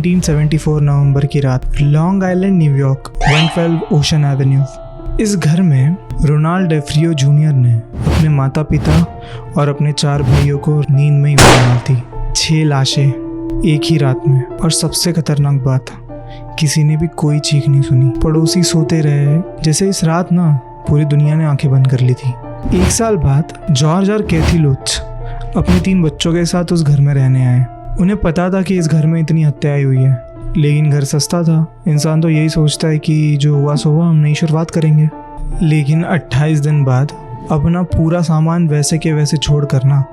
1974 नवंबर की रात, long island, New York, 112 ocean Avenue. इस घर में रोनाल्ड डेफ्रियो जूनियर ने अपने माता पिता और अपने 4 भाइयों को नींद में ही मार दी। 6 लाशें एक ही रात में। और सबसे खतरनाक बात, किसी ने भी कोई चीख नहीं सुनी। पड़ोसी सोते रहे जैसे इस रात ना पूरी दुनिया ने आंखें बंद कर ली थी। 1 साल बाद जॉर्ज और कैथी लुत्ज अपने 3 बच्चों के साथ उस घर में रहने आए। उन्हें पता था कि इस घर में इतनी हत्याएं हुई है, लेकिन घर सस्ता था। इंसान तो यही सोचता है कि जो हुआ सो हुआ, हम नई शुरुआत करेंगे। लेकिन 28 दिन बाद अपना पूरा सामान वैसे के वैसे छोड़ कर ना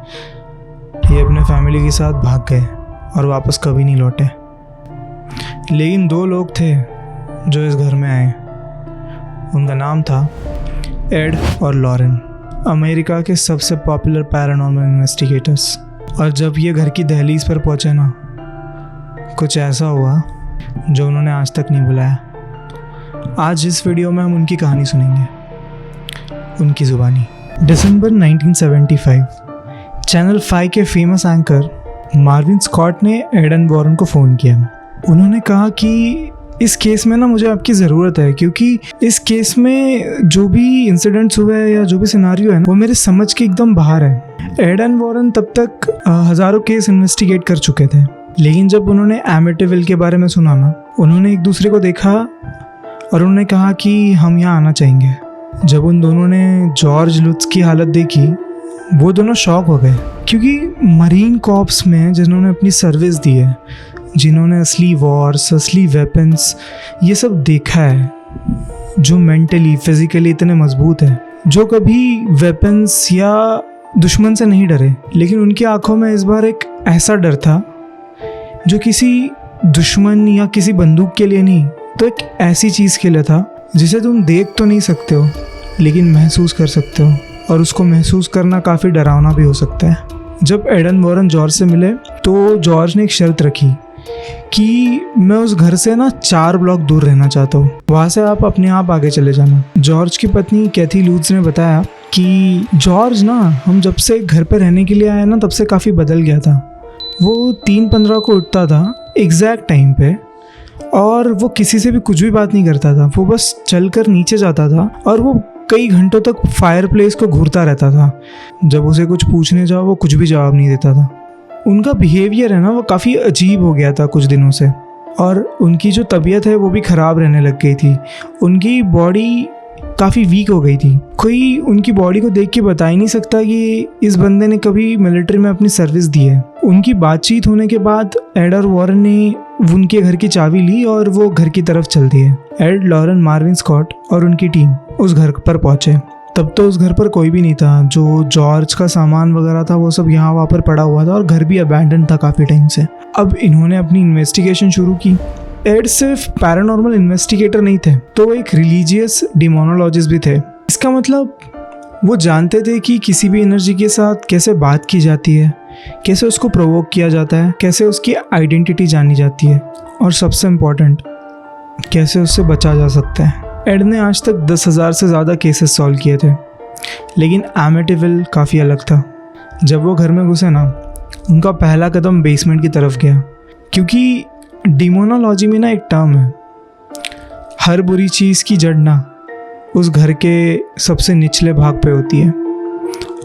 ये अपने फैमिली के साथ भाग गए और वापस कभी नहीं लौटे। लेकिन 2 लोग थे जो इस घर में आए। उनका नाम था एड और लॉरेन, अमेरिका के सबसे पॉपुलर पैरानॉर्मल इन्वेस्टिगेटर्स। और जब ये घर की दहलीज पर पहुंचे ना, कुछ ऐसा हुआ जो उन्होंने आज तक नहीं बुलाया। आज इस वीडियो में हम उनकी कहानी सुनेंगे, उनकी ज़ुबानी। दिसंबर 1975, चैनल 5 के फेमस एंकर मार्विन स्कॉट ने एडन वॉरेन को फ़ोन किया। उन्होंने कहा कि इस केस में ना मुझे आपकी ज़रूरत है, क्योंकि इस केस में जो भी इंसिडेंट्स हुए हैं या जो भी सिनारियो है ना, वो मेरे समझ के एकदम बाहर है। एडन वॉरेन तब तक हज़ारों केस इन्वेस्टिगेट कर चुके थे, लेकिन जब उन्होंने एमिटिविल के बारे में सुना ना, उन्होंने एक दूसरे को देखा और उन्होंने कहा कि हम यहाँ आना चाहेंगे। जब उन दोनों ने जॉर्ज लुत्ज की हालत देखी, वो दोनों शॉक हो गए, क्योंकि मरीन कॉर्प्स में जिन्होंने अपनी सर्विस दी है, जिन्होंने असली वॉर्स, असली वेपन्स ये सब देखा है, जो मेंटली फिजिकली इतने मजबूत है, जो कभी वेपन्स या दुश्मन से नहीं डरे, लेकिन उनकी आंखों में इस बार एक ऐसा डर था जो किसी दुश्मन या किसी बंदूक के लिए नहीं, तो एक ऐसी चीज़ के लिए था जिसे तुम देख तो नहीं सकते हो लेकिन महसूस कर सकते हो, और उसको महसूस करना काफ़ी डरावना भी हो सकता है। जब एडन वॉरेन जॉर्ज से मिले तो जॉर्ज ने एक शर्त रखी कि मैं उस घर से ना 4 ब्लॉक दूर रहना चाहता हूँ, वहाँ से आप अपने आप आगे चले जाना। जॉर्ज की पत्नी कैथी लुत्ज ने बताया कि जॉर्ज ना हम जब से घर पे रहने के लिए आए ना, तब से काफ़ी बदल गया था। वो 3:15 को उठता था एग्जैक्ट टाइम पे, और वो किसी से भी कुछ भी बात नहीं करता था। वो बस चलकर नीचे जाता था और वो कई घंटों तक फायर प्लेस को घूरता रहता था। जब उसे कुछ पूछने जाओ, वो कुछ भी जवाब नहीं देता था। उनका बिहेवियर है ना, वो काफ़ी अजीब हो गया था कुछ दिनों से, और उनकी जो तबीयत है वो भी ख़राब रहने लग गई थी। उनकी बॉडी काफ़ी वीक हो गई थी। कोई उनकी बॉडी को देख के बता ही नहीं सकता कि इस बंदे ने कभी मिलिट्री में अपनी सर्विस दी है। उनकी बातचीत होने के बाद एड और वॉरेन ने उनके घर की चाबी ली और वो घर की तरफ चल दिए। एड, लॉरेन, मार्विन स्कॉट और उनकी टीम उस घर पर पहुंचे। तब तो उस घर पर कोई भी नहीं था। जो जॉर्ज का सामान वगैरह था वो सब यहाँ वहाँ पर पड़ा हुआ था, और घर भी अबैंडन था काफ़ी टाइम से। अब इन्होंने अपनी इन्वेस्टिगेशन शुरू की। एड सिर्फ पैरानॉर्मल इन्वेस्टिगेटर नहीं थे, तो वो एक रिलीजियस डिमोनोलॉजिस्ट भी थे। इसका मतलब वो जानते थे कि किसी भी एनर्जी के साथ कैसे बात की जाती है, कैसे उसको प्रोवोक किया जाता है, कैसे उसकी आइडेंटिटी जानी जाती है, और सबसे इम्पॉर्टेंट, कैसे उससे बचा जा सकता है। एड ने आज तक 10,000 से ज़्यादा केसेस सॉल्व किए थे, लेकिन एमिटिविल काफ़ी अलग था। जब वो घर में घुसे ना, उनका पहला कदम बेसमेंट की तरफ गया, क्योंकि डिमोनोलॉजी में ना एक टर्म है, हर बुरी चीज़ की जड़ ना उस घर के सबसे निचले भाग पे होती है,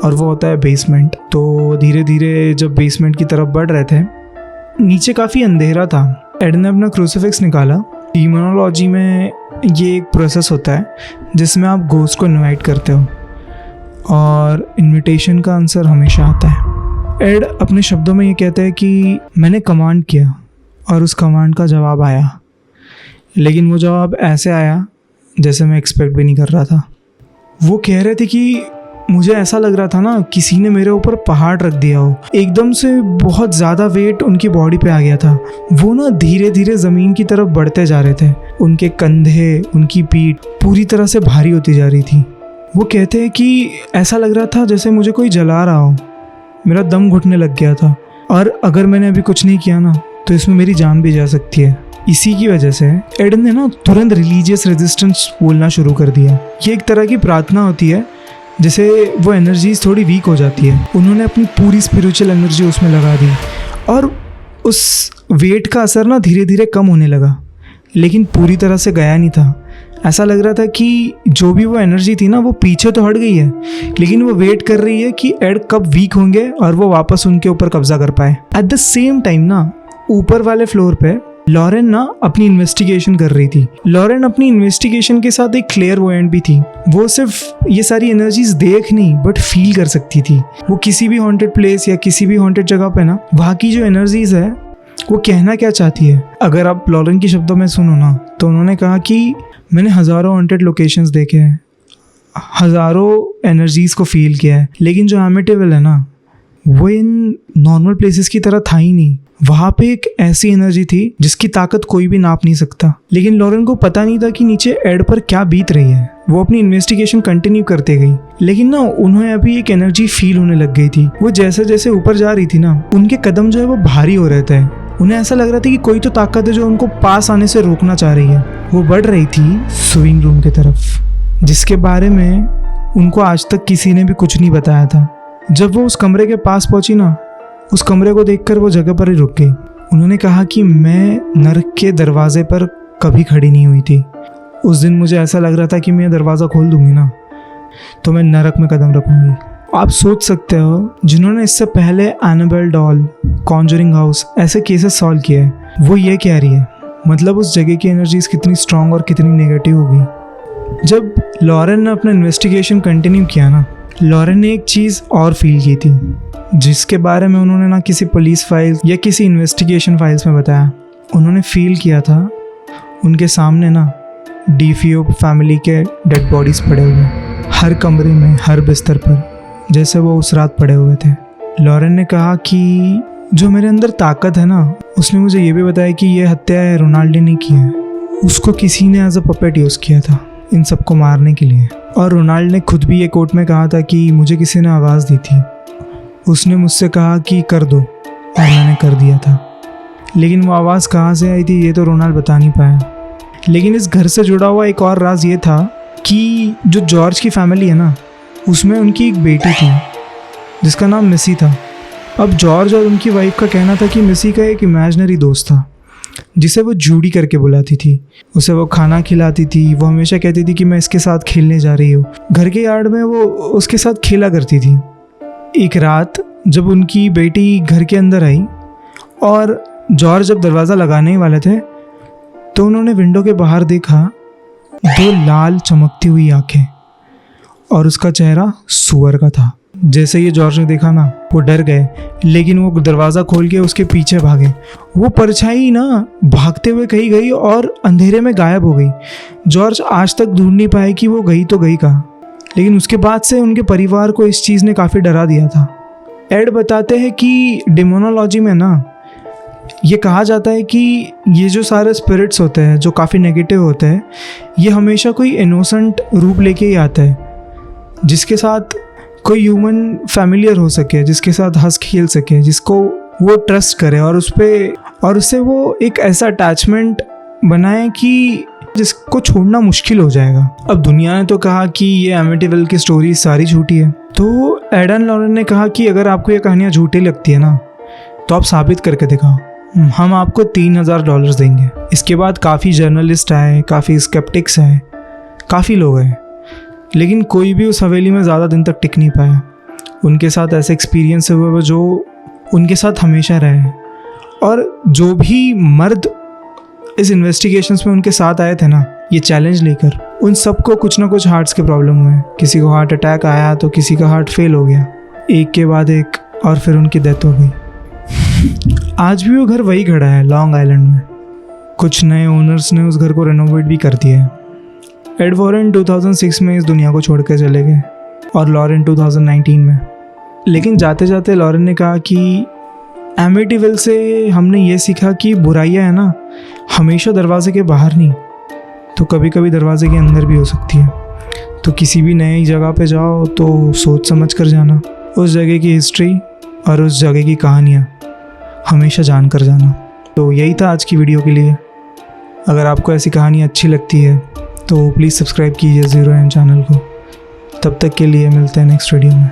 और वो होता है बेसमेंट। तो धीरे धीरे जब बेसमेंट की तरफ बढ़ रहे थे, नीचे काफ़ी अंधेरा था। एड ने अपना क्रूसीफिक्स निकाला। डिमोनोलॉजी में ये एक प्रोसेस होता है जिसमें आप घोस्ट को इनवाइट करते हो, और इनविटेशन का आंसर हमेशा आता है। एड अपने शब्दों में ये कहते हैं कि मैंने कमांड किया और उस कमांड का जवाब आया, लेकिन वो जवाब ऐसे आया जैसे मैं एक्सपेक्ट भी नहीं कर रहा था। वो कह रहे थे कि मुझे ऐसा लग रहा था ना किसी ने मेरे ऊपर पहाड़ रख दिया हो। एकदम से बहुत ज़्यादा वेट उनकी बॉडी पे आ गया था। वो ना धीरे धीरे ज़मीन की तरफ बढ़ते जा रहे थे। उनके कंधे, उनकी पीठ पूरी तरह से भारी होती जा रही थी। वो कहते हैं कि ऐसा लग रहा था जैसे मुझे कोई जला रहा हो। मेरा दम घुटने लग गया था, और अगर मैंने अभी कुछ नहीं किया ना तो इसमें मेरी जान भी जा सकती है। इसी की वजह से एड ने ना तुरंत रिलीजियस रेजिस्टेंस बोलना शुरू कर दिया। ये एक तरह की प्रार्थना होती है जिसे वो एनर्जीज थोड़ी वीक हो जाती है। उन्होंने अपनी पूरी स्पिरिचुअल एनर्जी उसमें लगा दी, और उस वेट का असर ना धीरे धीरे कम होने लगा, लेकिन पूरी तरह से गया नहीं था। ऐसा लग रहा था कि जो भी वो एनर्जी थी ना वो पीछे तो हट गई है, लेकिन वो वेट कर रही है कि एड कब वीक होंगे और वो वापस उनके ऊपर कब्जा कर पाए। एट द सेम टाइम ना ऊपर वाले फ्लोर पे लॉरेन ना अपनी इन्वेस्टिगेशन कर रही थी। लॉरेन अपनी इन्वेस्टिगेशन के साथ एक क्लेयरवॉयंट भी थी। वो सिर्फ ये सारी एनर्जीज देख नहीं बट फील कर सकती थी। वो किसी भी हॉन्टेड प्लेस या किसी भी हॉन्टेड जगह पे ना वहाँ की जो एनर्जीज है वो कहना क्या चाहती है। अगर आप लॉरेन के शब्दों में सुनो ना तो उन्होंने कहा कि मैंने हज़ारों हॉन्टेड लोकेशंस देखे हैं, हज़ारों एनर्जीज को फील किया है, लेकिन जो एमिटिवल है ना वो इन नॉर्मल प्लेसेस की तरह था ही नहीं। वहाँ पे एक ऐसी एनर्जी थी जिसकी ताकत कोई भी नाप नहीं सकता। लेकिन लॉरेन को पता नहीं था कि नीचे एड पर क्या बीत रही है। वो अपनी इन्वेस्टिगेशन कंटिन्यू करते गई, लेकिन ना उन्हें अभी एक एनर्जी फील होने लग गई थी। वो जैसे जैसे ऊपर जा रही थी ना उनके कदम जो है वो भारी हो रहे थे। उन्हें ऐसा लग रहा था कि कोई तो ताकत है जो उनको पास आने से रोकना चाह रही है। वो बढ़ रही थी स्विंग रूम की तरफ, जिसके बारे में उनको आज तक किसी ने भी कुछ नहीं बताया था। जब वो उस कमरे के पास पहुंची ना, उस कमरे को देखकर वो जगह पर ही रुक गई। उन्होंने कहा कि मैं नरक के दरवाजे पर कभी खड़ी नहीं हुई थी। उस दिन मुझे ऐसा लग रहा था कि मैं दरवाज़ा खोल दूंगी ना तो मैं नरक में कदम रखूंगी। आप सोच सकते हो जिन्होंने इससे पहले एनाबेल डॉल, कॉन्जरिंग हाउस ऐसे केसेस सॉल्व किए हैं, वो ये कह रही है। मतलब उस जगह की एनर्जीज कितनी स्ट्रांग और कितनी नेगेटिव होगी। जब लॉरेन ने अपना इन्वेस्टिगेशन कंटिन्यू किया ना, लॉरेन ने एक चीज़ और फील की थी जिसके बारे में उन्होंने ना किसी पुलिस फाइल्स या किसी इन्वेस्टिगेशन फाइल्स में बताया। उन्होंने फील किया था उनके सामने ना डीफियो फैमिली के डेड बॉडीज़ पड़े हुए, हर कमरे में, हर बिस्तर पर, जैसे वो उस रात पड़े हुए थे। लॉरेन ने कहा कि जो मेरे अंदर ताकत है ना, उसने मुझे ये भी बताया कि ये हत्या रोनाल्डो ने की है। उसको किसी ने एज अ पपेट यूज़ किया था इन सबको मारने के लिए। और रोनाल्डो ने खुद भी ये कोर्ट में कहा था कि मुझे किसी ने आवाज़ दी थी, उसने मुझसे कहा कि कर दो और मैंने कर दिया था। लेकिन वो आवाज़ कहाँ से आई थी ये तो रोनाल्डो बता नहीं पाया। लेकिन इस घर से जुड़ा हुआ एक और राज ये था कि जो जॉर्ज की फैमिली है ना उसमें उनकी एक बेटी थी जिसका नाम मिसी था। अब जॉर्ज और उनकी वाइफ का कहना था कि मिसी का एक इमेजिनरी दोस्त था जिसे वो जूडी करके बुलाती थी। उसे वो खाना खिलाती थी। वो हमेशा कहती थी कि मैं इसके साथ खेलने जा रही हूँ। घर के यार्ड में वो उसके साथ खेला करती थी। एक रात जब उनकी बेटी घर के अंदर आई और जॉर्ज जब दरवाज़ा लगाने वाले थे तो उन्होंने विंडो के बाहर देखा 2 लाल चमकती हुई आंखें और उसका चेहरा सुअर का था। जैसे ये जॉर्ज ने देखा ना वो डर गए, लेकिन वो दरवाज़ा खोल के उसके पीछे भागे। वो परछाई ना भागते हुए कहीं गई और अंधेरे में गायब हो गई। जॉर्ज आज तक ढूंढ नहीं पाए कि वो गई तो गई कहाँ। लेकिन उसके बाद से उनके परिवार को इस चीज़ ने काफ़ी डरा दिया था। एड बताते हैं कि डेमोनोलॉजी में ना ये कहा जाता है कि ये जो सारे स्पिरिट्स होते हैं जो काफ़ी नेगेटिव होते हैं, ये हमेशा कोई इनोसेंट रूप लेके ही आता है जिसके साथ कोई ह्यूमन फैमिलियर हो सके, जिसके साथ हंस खेल सके, जिसको वो ट्रस्ट करे और उससे वो एक ऐसा अटैचमेंट बनाए कि जिसको छोड़ना मुश्किल हो जाएगा। अब दुनिया ने तो कहा कि ये एमिटिविल की स्टोरी सारी झूठी है, तो एडन लॉरेन ने कहा कि अगर आपको ये कहानियाँ झूठी लगती है ना तो आप साबित करके दिखाओ, हम आपको $3000 देंगे। इसके बाद काफ़ी जर्नलिस्ट आए, काफ़ी स्केप्टिक्स आए, काफ़ी लोग आए, लेकिन कोई भी उस हवेली में ज़्यादा दिन तक टिक नहीं पाया। उनके साथ ऐसे एक्सपीरियंस हुए वो जो उनके साथ हमेशा रहे। और जो भी मर्द इस इन्वेस्टिगेशंस में उनके साथ आए थे ना ये चैलेंज लेकर, उन सबको कुछ ना कुछ हार्ट्स के प्रॉब्लम हुए। किसी को हार्ट अटैक आया तो किसी का हार्ट फेल हो गया, एक के बाद एक, और फिर उनकी डेथ हो गई। आज भी वो घर वही खड़ा है लॉन्ग आइलैंड में। कुछ नए ओनर्स ने उस घर को रेनोवेट भी कर दिया है। एड वॉरेन 2006 में इस दुनिया को छोड़ कर चले गए और लॉरेन 2019 में। लेकिन जाते जाते लॉरेन ने कहा कि एमिटिविल से हमने ये सीखा कि बुराइयाँ है ना हमेशा दरवाजे के बाहर नहीं तो कभी कभी दरवाजे के अंदर भी हो सकती है। तो किसी भी नई जगह पे जाओ तो सोच समझ कर जाना, उस जगह की हिस्ट्री और उस जगह की कहानियाँ हमेशा जान कर जाना। तो यही था आज की वीडियो के लिए। अगर आपको ऐसी कहानी अच्छी लगती है तो प्लीज़ सब्सक्राइब कीजिए 0M चैनल को। तब तक के लिए मिलते हैं नेक्स्ट वीडियो में।